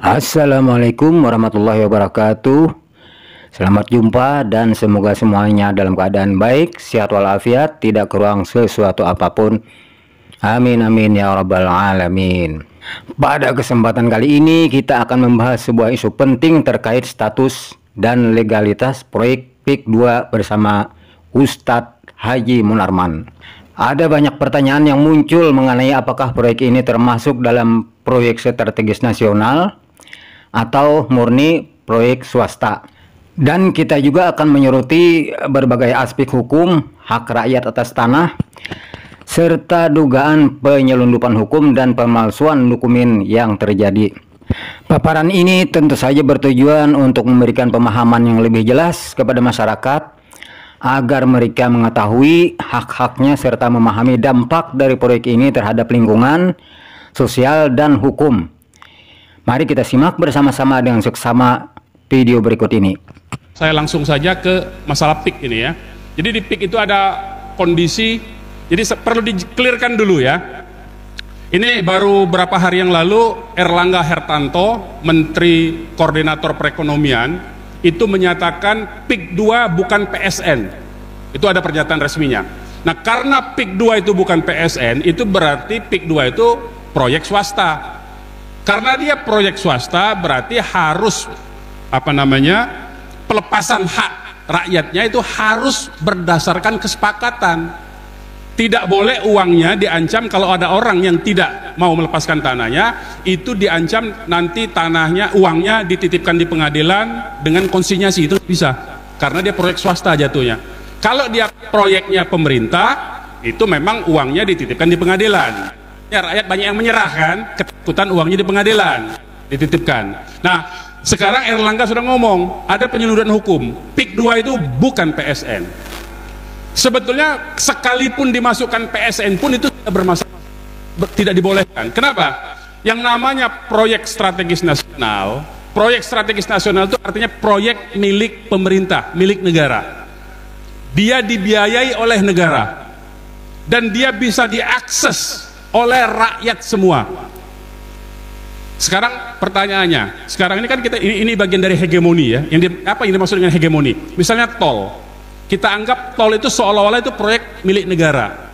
Assalamualaikum warahmatullahi wabarakatuh. Selamat jumpa dan semoga semuanya dalam keadaan baik, sehat walafiat, tidak kurang sesuatu apapun. Amin amin ya rabbal alamin. Pada kesempatan kali ini kita akan membahas sebuah isu penting terkait status dan legalitas proyek PIK 2 bersama Ustadz Haji Munarman. Ada banyak pertanyaan yang muncul mengenai apakah proyek ini termasuk dalam proyek strategis nasional atau murni proyek swasta. Dan kita juga akan menyoroti berbagai aspek hukum, hak rakyat atas tanah, serta dugaan penyelundupan hukum dan pemalsuan dokumen yang terjadi. Paparan ini tentu saja bertujuan untuk memberikan pemahaman yang lebih jelas kepada masyarakat agar mereka mengetahui hak-haknya serta memahami dampak dari proyek ini terhadap lingkungan, sosial, dan hukum. Mari kita simak bersama-sama dengan seksama video berikut ini. Saya langsung saja ke masalah PIK ini ya. Jadi di PIK itu ada kondisi, jadi perlu di-clearkan dulu ya. Ini baru berapa hari yang lalu Erlangga Hertanto, Menteri Koordinator Perekonomian, itu menyatakan PIK 2 bukan PSN. Itu ada pernyataan resminya. Nah, karena PIK 2 itu bukan PSN, itu berarti PIK 2 itu proyek swasta. Karena dia proyek swasta berarti harus pelepasan hak rakyatnya itu harus berdasarkan kesepakatan. Tidak boleh uangnya diancam. Kalau ada orang yang tidak mau melepaskan tanahnya, itu diancam nanti tanahnya, uangnya dititipkan di pengadilan dengan konsinyasi. Itu bisa, karena dia proyek swasta jatuhnya. Kalau dia proyeknya pemerintah, itu memang uangnya dititipkan di pengadilan. Ya, rakyat banyak yang menyerahkan, ketakutan uangnya di pengadilan dititipkan. Nah, sekarang Erlangga sudah ngomong ada penyelundupan hukum. PIK 2 itu bukan PSN. Sebetulnya sekalipun dimasukkan PSN pun itu tidak bermasalah, tidak dibolehkan. Kenapa? Yang namanya proyek strategis nasional, proyek strategis nasional itu artinya proyek milik pemerintah, milik negara. Dia dibiayai oleh negara dan dia bisa diakses oleh rakyat semua. Sekarang pertanyaannya, sekarang ini kan ini bagian dari hegemoni ya. Apa yang dimaksud dengan hegemoni? Misalnya tol, kita anggap tol itu seolah-olah itu proyek milik negara,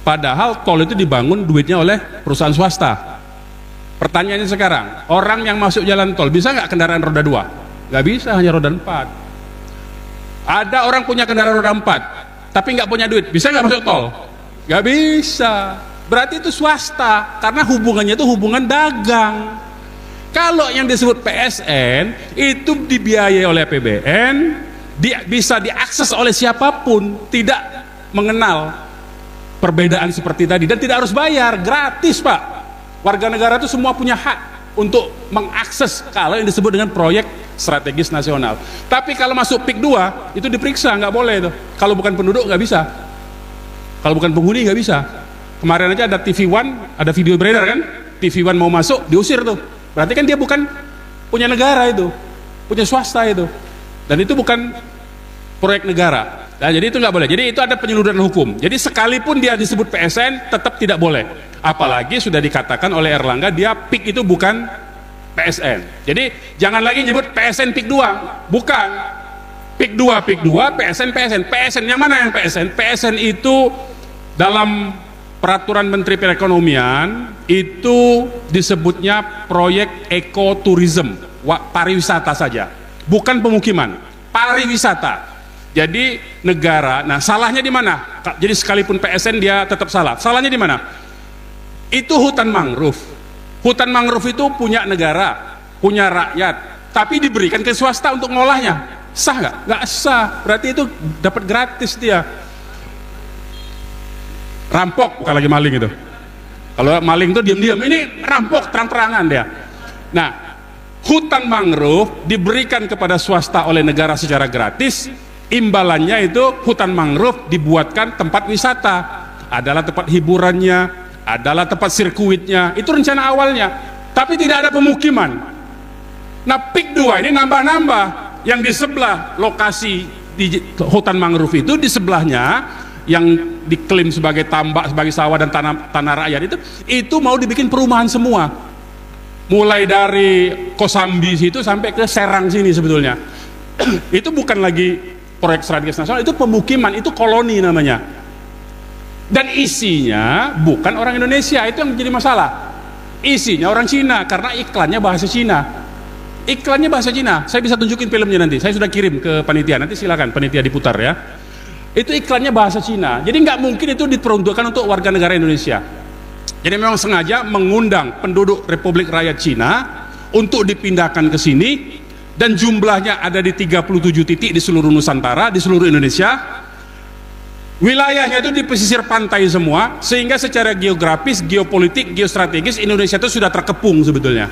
padahal tol itu dibangun duitnya oleh perusahaan swasta. Pertanyaannya sekarang, orang yang masuk jalan tol bisa nggak kendaraan roda 2? Nggak bisa, hanya roda 4. Ada orang punya kendaraan roda 4 tapi nggak punya duit, bisa nggak masuk tol? Nggak bisa. Berarti itu swasta, karena hubungannya itu hubungan dagang. Kalau yang disebut PSN itu dibiayai oleh APBN, bisa diakses oleh siapapun, tidak mengenal perbedaan seperti tadi, dan tidak harus bayar, gratis Pak. Warga negara itu semua punya hak untuk mengakses kalau yang disebut dengan proyek strategis nasional. Tapi kalau masuk PIK 2 itu diperiksa, nggak boleh itu. Kalau bukan penduduk nggak bisa, kalau bukan penghuni nggak bisa. Kemarin aja ada TV One, ada video beredar kan, TV One mau masuk diusir tuh. Berarti kan dia bukan punya negara, itu punya swasta itu, dan itu bukan proyek negara. Nah, jadi itu nggak boleh. Jadi itu ada penyelundupan hukum. Jadi sekalipun dia disebut PSN tetap tidak boleh. Apalagi sudah dikatakan oleh Erlangga dia PIK itu bukan PSN. Jadi jangan lagi nyebut PSN PIK 2, bukan. PIK 2, PSN. PSN yang mana yang PSN? PSN itu dalam Peraturan Menteri Perekonomian itu disebutnya proyek ekoturism, pariwisata saja, bukan pemukiman, pariwisata. Jadi negara, nah salahnya di mana? Jadi sekalipun PSN dia tetap salah. Salahnya di mana? Itu hutan mangrove. Hutan mangrove itu punya negara, punya rakyat, tapi diberikan ke swasta untuk ngolahnya. Sah nggak? Nggak sah. Berarti itu dapat gratis dia. Rampok, bukan lagi maling itu. Kalau maling itu diam-diam, ini rampok terang-terangan dia. Nah, hutan mangrove diberikan kepada swasta oleh negara secara gratis. Imbalannya itu hutan mangrove dibuatkan tempat wisata, adalah tempat hiburannya, adalah tempat sirkuitnya. Itu rencana awalnya, tapi tidak ada pemukiman. Nah, PIK 2 ini nambah-nambah. Yang di sebelah lokasi di hutan mangrove itu, di sebelahnya yang diklaim sebagai tambak, sebagai sawah dan tanah rakyat itu mau dibikin perumahan semua. mulai dari Kosambi situ sampai ke Serang sini sebetulnya. Itu bukan lagi proyek strategis nasional, itu pemukiman, itu koloni namanya. Dan isinya bukan orang Indonesia, itu yang menjadi masalah. Isinya orang Cina, karena iklannya bahasa Cina. Iklannya bahasa Cina. Saya bisa tunjukin filmnya nanti, saya sudah kirim ke panitia, nanti silakan panitia diputar ya. Itu iklannya bahasa Cina, jadi nggak mungkin itu diperuntukkan untuk warga negara Indonesia. Jadi memang sengaja mengundang penduduk Republik Rakyat Cina untuk dipindahkan ke sini, dan jumlahnya ada di 37 titik di seluruh Nusantara, di seluruh Indonesia. Wilayahnya itu di pesisir pantai semua, sehingga secara geografis, geopolitik, geostrategis Indonesia itu sudah terkepung sebetulnya.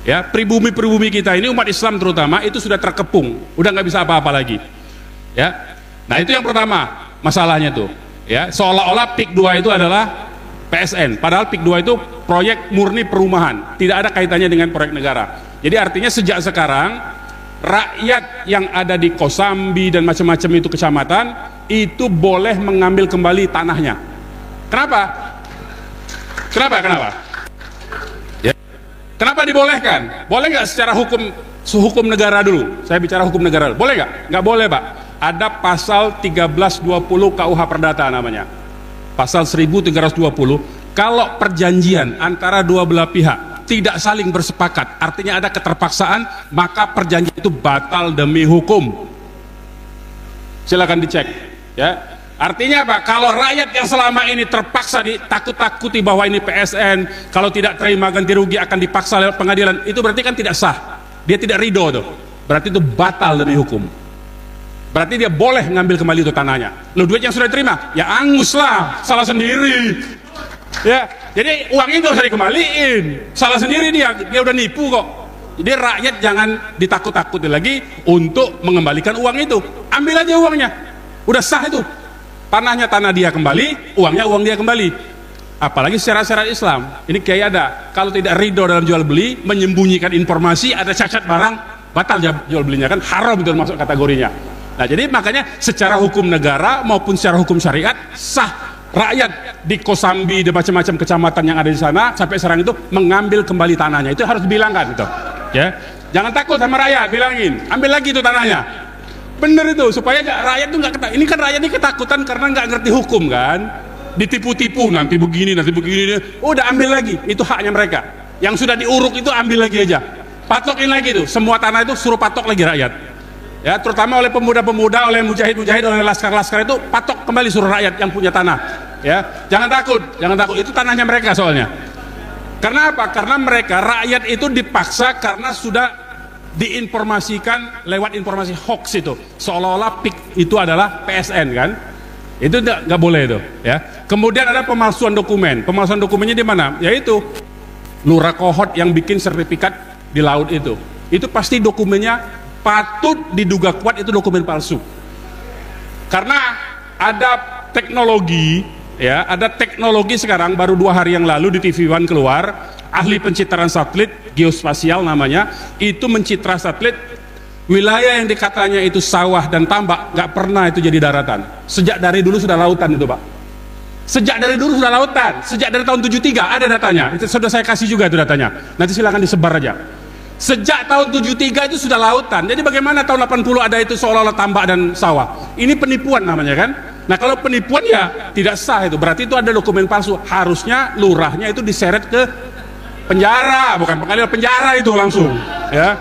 Ya, pribumi-pribumi kita ini, umat Islam terutama, itu sudah terkepung, udah nggak bisa apa-apa lagi. Ya, nah itu yang pertama masalahnya tuh. Ya, seolah-olah PIK 2 itu adalah PSN, padahal PIK 2 itu proyek murni perumahan, tidak ada kaitannya dengan proyek negara. Jadi artinya sejak sekarang rakyat yang ada di Kosambi dan macam-macam itu kecamatan itu boleh mengambil kembali tanahnya. Kenapa? Kenapa? Ya. Kenapa dibolehkan? Boleh nggak secara hukum negara dulu? Saya bicara hukum negara dulu. Boleh nggak? Nggak boleh, Pak. Ada pasal 1320 KUH Perdata namanya. Pasal 1320, kalau perjanjian antara dua belah pihak tidak saling bersepakat, artinya ada keterpaksaan, maka perjanjian itu batal demi hukum. Silakan dicek ya. Artinya apa? Kalau rakyat yang selama ini terpaksa ditakut-takuti bahwa ini PSN, kalau tidak terima ganti rugi akan dipaksa lewat pengadilan, itu berarti kan tidak sah. Dia tidak ridho tuh. Berarti itu batal demi hukum. Berarti dia boleh ngambil kembali itu tanahnya. Loh, duit yang sudah diterima, ya angus lah, salah sendiri. Ya, jadi uangnya nggak usah dikembaliin, salah sendiri dia udah nipu kok. Jadi rakyat jangan ditakut-takuti lagi untuk mengembalikan uang itu. Ambil aja uangnya, udah sah itu. Tanahnya tanah dia kembali, uangnya uang dia kembali. Apalagi secara syariat Islam, ini kayak ada, kalau tidak ridho dalam jual beli, menyembunyikan informasi, ada cacat barang, batal jual belinya, kan haram itu masuk kategorinya. Nah, jadi makanya secara hukum negara maupun secara hukum syariat sah rakyat di Kosambi dan macam-macam kecamatan yang ada di sana sampai sekarang itu mengambil kembali tanahnya. Itu harus dibilangkan itu. Ya. Jangan takut sama rakyat, bilangin, ambil lagi itu tanahnya. Bener itu, supaya rakyat itu nggak ketakutan. Ini kan rakyat ini ketakutan karena nggak ngerti hukum kan. Ditipu-tipu, nanti begini, udah ambil lagi, itu haknya mereka. Yang sudah diuruk itu ambil lagi aja. Patokin lagi tuh, semua tanah itu suruh patok lagi rakyat. Ya, terutama oleh pemuda-pemuda, oleh mujahid-mujahid, oleh laskar-laskar itu patok kembali suruh rakyat yang punya tanah. Ya, jangan takut, itu tanahnya mereka soalnya. Karena apa? Karena mereka rakyat itu dipaksa karena sudah diinformasikan lewat informasi hoax itu, seolah-olah PIK itu adalah PSN kan? Itu nggak boleh itu. Ya. Kemudian ada pemalsuan dokumen. Pemalsuan dokumennya di mana? Yaitu lurah kohot yang bikin sertifikat di laut itu. Itu pasti dokumennya patut diduga kuat itu dokumen palsu. Karena ada teknologi, ya, ada teknologi sekarang baru 2 hari yang lalu di TV One keluar, ahli pencitraan satelit geospasial namanya, itu mencitra satelit wilayah yang dikatanya itu sawah dan tambak, nggak pernah itu jadi daratan. Sejak dari dulu sudah lautan itu, Pak. Sejak dari dulu sudah lautan. Sejak dari tahun 73 ada datanya. Itu sudah saya kasih juga itu datanya. Nanti silakan disebar aja. Sejak tahun 73 itu sudah lautan. Jadi bagaimana tahun 80 ada itu seolah-olah tambak dan sawah? Ini penipuan namanya kan? Nah, kalau penipuan ya tidak sah itu. Berarti itu ada dokumen palsu. Harusnya lurahnya itu diseret ke penjara, bukan pengadilan, penjara itu langsung. Ya.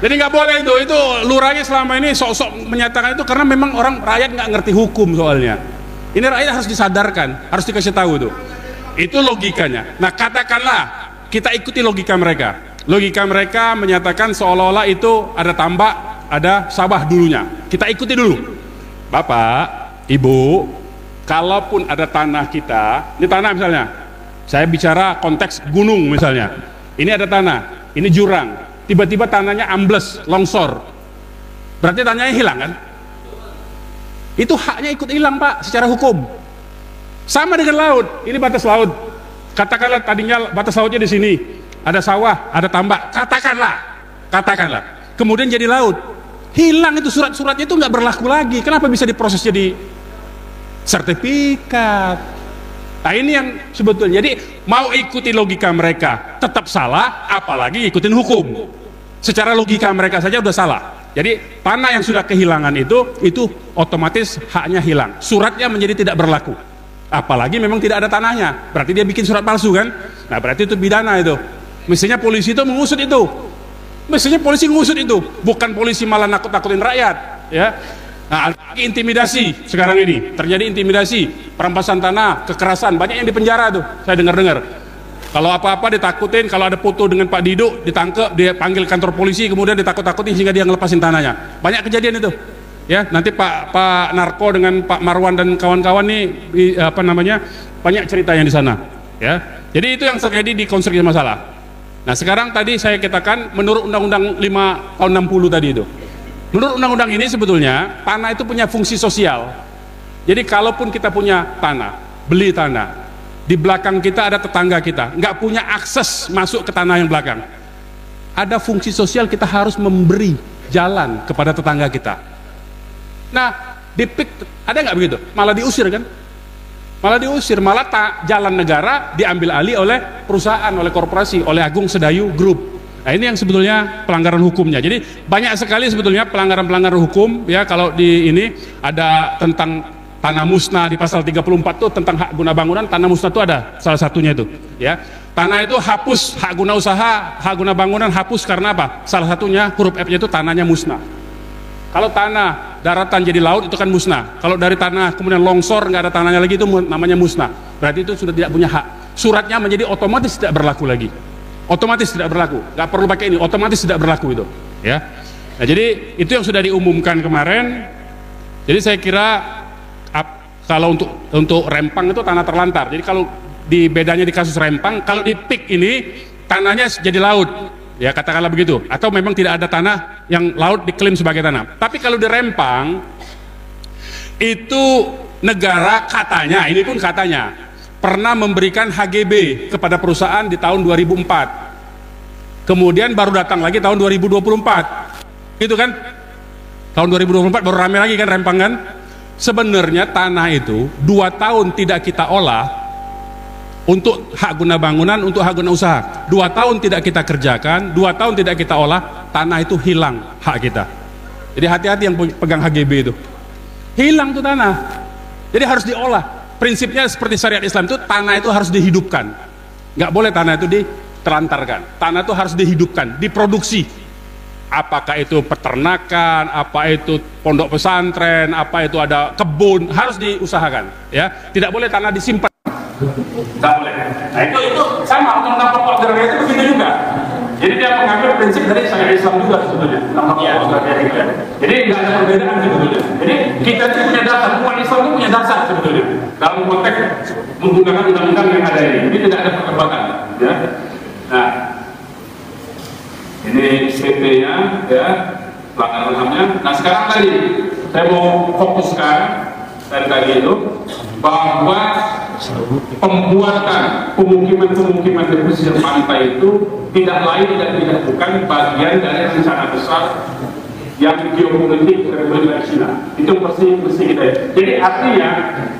Jadi nggak boleh itu lurahnya selama ini sok-sok menyatakan itu karena memang orang rakyat nggak ngerti hukum soalnya. Ini rakyat harus disadarkan, harus dikasih tahu itu. Itu logikanya. Nah, katakanlah kita ikuti logika mereka. Logika mereka menyatakan seolah-olah itu ada tambak, ada sawah dulunya. Kita ikuti dulu. Bapak, Ibu, kalaupun ada tanah kita, ini tanah misalnya, saya bicara konteks gunung misalnya, ini ada tanah, ini jurang, tiba-tiba tanahnya ambles, longsor, berarti tanahnya hilang kan? Itu haknya ikut hilang, Pak, secara hukum. Sama dengan laut, ini batas laut, katakanlah tadinya batas lautnya di sini, ada sawah, ada tambak, katakanlah, kemudian jadi laut, hilang itu surat-suratnya itu nggak berlaku lagi. Kenapa bisa diproses jadi sertifikat? Nah ini yang sebetulnya, jadi mau ikuti logika mereka tetap salah, apalagi ikutin hukum. Secara logika mereka saja udah salah. Jadi tanah yang sudah kehilangan itu otomatis haknya hilang, suratnya menjadi tidak berlaku. Apalagi memang tidak ada tanahnya, berarti dia bikin surat palsu kan. Nah berarti itu pidana itu. Mestinya polisi itu mengusut itu. Mestinya polisi mengusut itu, bukan polisi malah nakut-nakutin rakyat, ya. Nah, intimidasi sekarang ini terjadi, intimidasi, perampasan tanah, kekerasan, banyak yang dipenjara tuh. Saya dengar-dengar. Kalau apa-apa ditakutin, kalau ada foto dengan Pak Dido ditangkap, dia panggil kantor polisi, kemudian ditakut-takutin sehingga dia ngelepasin tanahnya. Banyak kejadian itu. Ya, nanti Pak Narko dengan Pak Marwan dan kawan-kawan nih banyak ceritanya di sana, ya. Jadi itu yang terjadi di konstruksi masalah. Nah, sekarang tadi saya katakan menurut Undang-Undang 5 tahun 60 tadi itu. Menurut undang-undang ini sebetulnya tanah itu punya fungsi sosial. Jadi kalaupun kita punya tanah, beli tanah, di belakang kita ada tetangga kita, nggak punya akses masuk ke tanah yang belakang, ada fungsi sosial, kita harus memberi jalan kepada tetangga kita. Nah, di PIK ada nggak begitu? Malah diusir kan? Malah diusir, malah jalan negara diambil alih oleh perusahaan, oleh korporasi, oleh Agung Sedayu Group. Nah ini yang sebetulnya pelanggaran hukumnya. Jadi banyak sekali sebetulnya pelanggaran-pelanggaran hukum, ya. Kalau di ini ada tentang tanah musnah di pasal 34 tuh, tentang hak guna bangunan, tanah musnah itu ada salah satunya itu, ya. Tanah itu hapus, hak guna usaha, hak guna bangunan hapus karena apa? Salah satunya huruf F-nya itu tanahnya musnah. Kalau tanah daratan jadi laut itu kan musnah. Kalau dari tanah kemudian longsor nggak ada tanahnya lagi, itu namanya musnah. Berarti itu sudah tidak punya hak. Suratnya menjadi otomatis tidak berlaku lagi. Otomatis tidak berlaku, nggak perlu pakai ini, otomatis tidak berlaku itu, ya. Nah, jadi itu yang sudah diumumkan kemarin. Jadi saya kira kalau untuk Rempang itu tanah terlantar. Jadi kalau di bedanya di kasus Rempang, kalau di PIK ini tanahnya jadi laut, ya katakanlah begitu. Atau memang tidak ada tanah yang laut diklaim sebagai tanah. Tapi kalau di Rempang itu negara katanya, ini pun katanya, pernah memberikan HGB kepada perusahaan di tahun 2004. Kemudian baru datang lagi tahun 2024. Gitu kan? Tahun 2024 baru rame lagi kan Rempang kan? Sebenarnya tanah itu 2 tahun tidak kita olah untuk hak guna bangunan, untuk hak guna usaha. 2 tahun tidak kita kerjakan, 2 tahun tidak kita olah, tanah itu hilang hak kita. Jadi hati-hati yang pegang HGB itu. Hilang tuh tanah. Jadi harus diolah. Prinsipnya seperti syariat Islam itu, tanah itu harus dihidupkan. Nggak boleh tanah itu ditelantarkan. Tanah itu harus dihidupkan, diproduksi. Apakah itu peternakan, apa itu pondok pesantren, apa itu ada kebun, harus diusahakan. Ya, tidak boleh tanah disimpan. Nggak boleh. Nah itu sama undang-undang pokok agraria itu begitu juga. Jadi dia mengambil prinsip dari syariat Islam juga sebetulnya. Jadi nggak ada perbedaan sebetulnya. Jadi kita itu punya dasar, umat Islam itu punya dasar sebetulnya dalam konteks menggunakan undang-undang yang ada ini. Jadi tidak ada perdebatan. Ya. Nah, ini PP-nya, ya, pelanggaran HAM-nya. Nah sekarang tadi saya mau fokuskan dari tadi itu bahwa pembuatan pemukiman-pemukiman di pesisir pantai itu tidak lain dan tidak bukan bagian dari rencana besar yang geopolitik Republik China. Itu mesti kita. Jadi artinya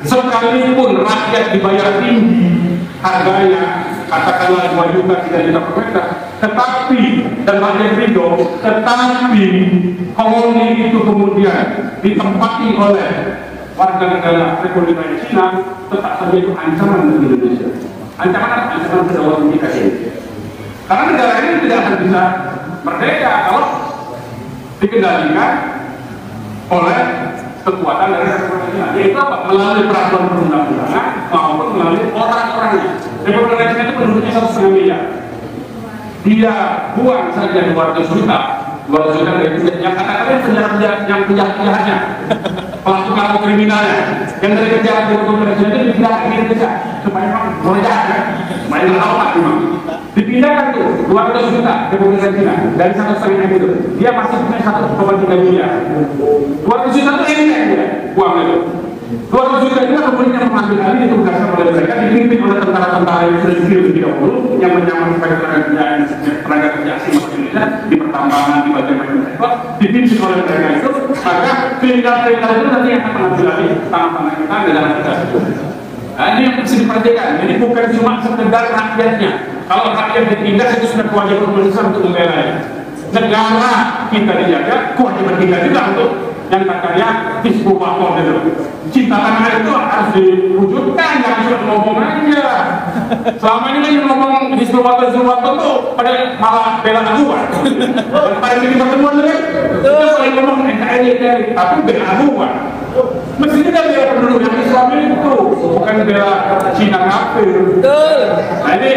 sekalipun rakyat dibayar tinggi harganya, katakanlah 2 juta, 3 juta per meter, tetapi dan rakyat ridho, tetapi koloni itu kemudian ditempati oleh warga negara Republik China, tetap saja itu ancaman bagi Indonesia. Ancaman kedaulatan kita ini. Karena negara ini tidak akan bisa merdeka kalau dikendalikan oleh kekuatan dari Republik China. Yaitu apa? Melalui peraturan perundang-undangan maupun melalui orang-orangnya. Republik China itu penduduknya 1,5 miliar. Dia buang saja 200 juta dari yang katakanlah yang penjahat-penjahatnya, pelaku kriminalnya, yang dari penjara di Republik China itu dipindah supaya mulai jahat, supaya nggak awal memang. Dipindahkan tuh 200 juta Republik China dari 1,5 itu, dia masih punya 1,3 miliar. 200 juta itu ini dia buang itu. 200 juta itu kemudian yang mengambil alih itu ditugaskan oleh mereka, dipimpin oleh tentara-tentara yang sudah skill lebih dahulu, yang menyamar sebagai tenaga kerja asing masuk Indonesia di pertambangan, di bagian sektor, dipimpin oleh mereka itu, maka kriminal-kriminal itu nanti yang akan mengambil alih tanah-tanah kita, negara kita. Nah, ini yang harus diperhatikan. Jadi bukan cuma sekedar rakyatnya. Kalau rakyat ditindas itu sudah kewajiban pemerintah untuk membela. Negara kita dijaga, kewajiban kita juga untuk yang katanya Hizbul Waton itu. Cinta tanah air itu harus diwujudkan, jangan cuma ngomong aja. Selama ini kan yang ngomong Hizbul Waton tuh pada malah bela aguan. Dan pada bikin pertemuan kan, itu paling ngomong NKRI, tapi bela aguan. Mestinya kan bela penduduk yang Islam itu, bukan bela Cina kafir. Nah ini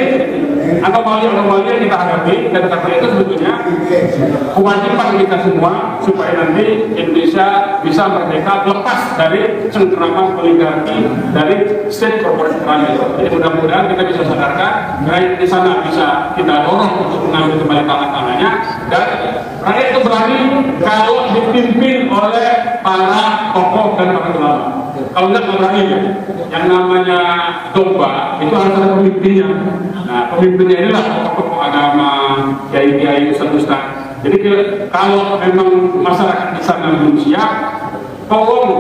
anomali-anomali yang kita hadapi, dan karena itu sebetulnya kewajiban kita semua supaya nanti Indonesia bisa merdeka lepas dari cengkeraman oligarki dari state corporate. Jadi mudah-mudahan kita bisa sadarkan rakyat di sana bisa kita dorong untuk mengambil kembali tanah-tanahnya, dan rakyat itu berani kalau dipimpin oleh para tokoh dan para ulama. Kalau enggak berani ya. Yang namanya domba itu harus ada pemimpinnya. Nah, pemimpinnya inilah tokoh agama, kiai-kiai, ustaz-ustaz. Jadi kalau memang masyarakat di sana belum siap, tolong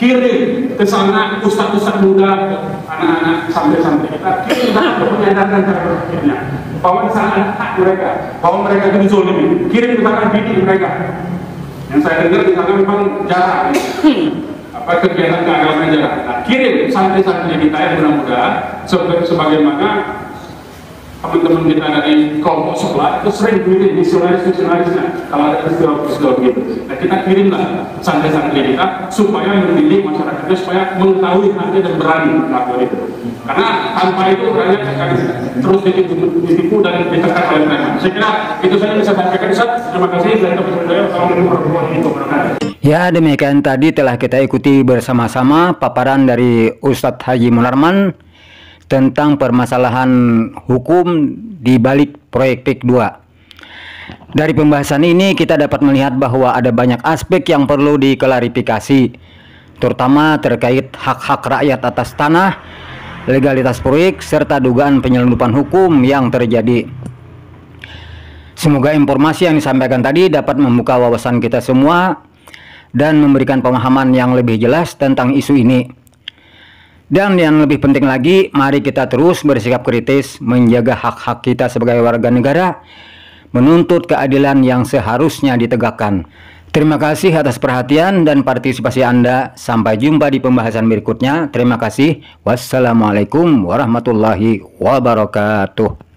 kirim ke sana ustaz-ustaz muda, anak-anak santri-santri kita, kirim untuk menyadarkan cara berpikirnya bahwa di sana ada hak mereka, bahwa mereka itu dizolimi. Kirim ke sana bidik mereka. Yang saya dengar di sana memang jarang kegiatan keagamaan jarang. Nah, kirim santri-santri kita yang mudah-mudahan sebagaimana teman-teman kita dari kelompok sebelah itu sering kirim misionaris-misionarisnya kalau ada peristiwa-peristiwa begitu. Nah, kita kirimlah santri-santri kita supaya mendidik masyarakatnya supaya mengetahui haknya dan berani melakukan itu. Karena tanpa itu rakyat akan terus ditipu dan ditekan oleh mereka. Saya kira itu saja bisa saya sampaikan. Terima kasih. Ya, demikian tadi telah kita ikuti bersama-sama paparan dari Ustadz Haji Munarman tentang permasalahan hukum di balik proyek PIK 2. Dari pembahasan ini kita dapat melihat bahwa ada banyak aspek yang perlu diklarifikasi, terutama terkait hak-hak rakyat atas tanah, legalitas proyek, serta dugaan penyelundupan hukum yang terjadi. Semoga informasi yang disampaikan tadi dapat membuka wawasan kita semua dan memberikan pemahaman yang lebih jelas tentang isu ini. Dan yang lebih penting lagi, mari kita terus bersikap kritis, menjaga hak-hak kita sebagai warga negara, menuntut keadilan yang seharusnya ditegakkan. Terima kasih atas perhatian dan partisipasi Anda. Sampai jumpa di pembahasan berikutnya. Terima kasih. Wassalamualaikum warahmatullahi wabarakatuh.